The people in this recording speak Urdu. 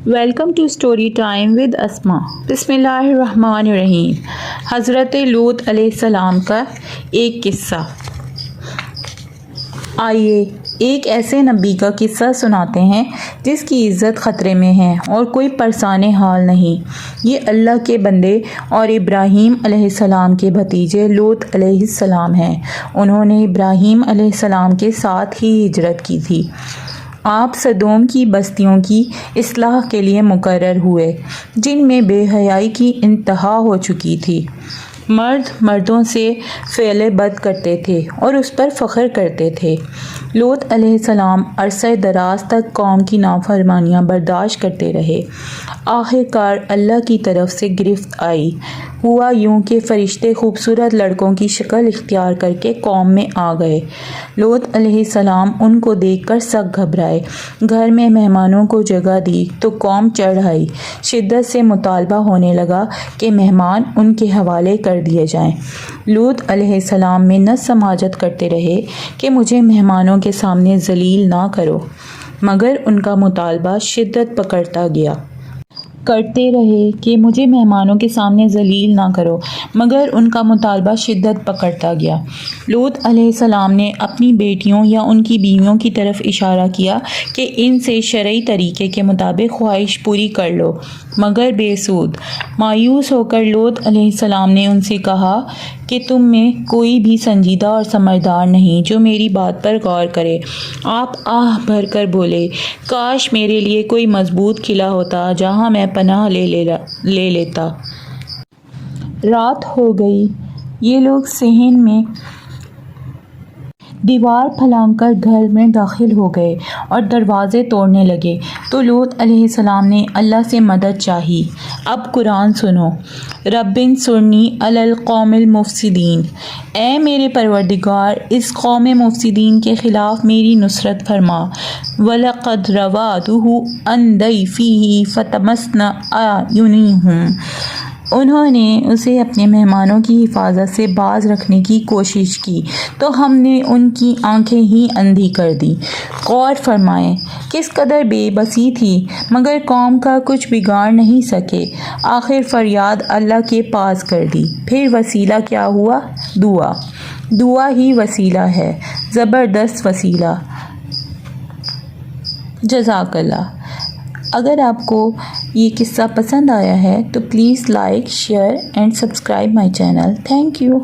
Welcome to story time with Asma. بسم اللہ الرحمن الرحیم۔ حضرت لوط علیہ السلام کا ایک قصہ۔ آئیے ایک ایسے نبی کا قصہ سناتے ہیں جس کی عزت خطرے میں ہے اور کوئی پرسان حال نہیں۔ یہ اللہ کے بندے اور ابراہیم علیہ السلام کے بھتیجے لوط علیہ السلام ہیں۔ انہوں نے ابراہیم علیہ السلام کے ساتھ ہی ہجرت کی تھی۔ آپ سدوم کی بستیوں کی اصلاح کے لیے مقرر ہوئے جن میں بے حیائی کی انتہا ہو چکی تھی۔ مرد مردوں سے فعل بد کرتے تھے اور اس پر فخر کرتے تھے۔ لوط علیہ السلام عرصہ دراز تک قوم کی نافرمانیاں برداشت کرتے رہے۔ آخر کار اللہ کی طرف سے گرفت آئی۔ ہوا یوں کہ فرشتے خوبصورت لڑکوں کی شکل اختیار کر کے قوم میں آ گئے۔ لوط علیہ السلام ان کو دیکھ کر سخت گھبرائے۔ گھر میں مہمانوں کو جگہ دی تو قوم چڑھ آئی۔ شدت سے مطالبہ ہونے لگا کہ مہمان ان کے حوالے کر دیے جائیں۔ لوط علیہ السلام منت سماجت کرتے رہے کہ مجھے مہمانوں کے سامنے ذلیل نہ کرو، مگر ان کا مطالبہ شدت پکڑتا گیا۔ کرتے رہے کہ مجھے مہمانوں کے سامنے ذلیل نہ کرو، مگر ان کا مطالبہ شدت پکڑتا گیا۔ لوط علیہ السلام نے اپنی بیٹیوں یا ان کی بیویوں کی طرف اشارہ کیا کہ ان سے شرعی طریقے کے مطابق خواہش پوری کر لو، مگر بے سود۔ مایوس ہو کر لوط علیہ السلام نے ان سے کہا کہ تم میں کوئی بھی سنجیدہ اور سمجھدار نہیں جو میری بات پر غور کرے۔ آپ آہ بھر کر بولے، کاش میرے لیے کوئی مضبوط قلعہ ہوتا جہاں میں پناہ لے لیتا۔ رات ہو گئی۔ یہ لوگ صحن میں دیوار پھلانگ کر گھر میں داخل ہو گئے اور دروازے توڑنے لگے تو لوط علیہ السلام نے اللہ سے مدد چاہی۔ اب قرآن سنو۔ رب انصرنی علی القوم المفسدین۔ اے میرے پروردگار، اس قوم مفسدین کے خلاف میری نصرت فرما۔ وَلَقَدْ رَوَادُوهُ عَنْ ضَيْفِهِ فَطَمَسْنَا أَعْيُنَهُمْ۔ انہوں نے اسے اپنے مہمانوں کی حفاظت سے باز رکھنے کی کوشش کی تو ہم نے ان کی آنکھیں ہی اندھی کر دی۔ غور فرمائیں کس قدر بے بسی تھی، مگر قوم کا کچھ بگاڑ نہیں سکے۔ آخر فریاد اللہ کے پاس کر دی۔ پھر وسیلہ کیا ہوا؟ دعا۔ دعا ہی وسیلہ ہے، زبردست وسیلہ۔ جزاک اللہ۔ اگر آپ کو یہ قصہ پسند آیا ہے تو please like, share and subscribe my channel. Thank you.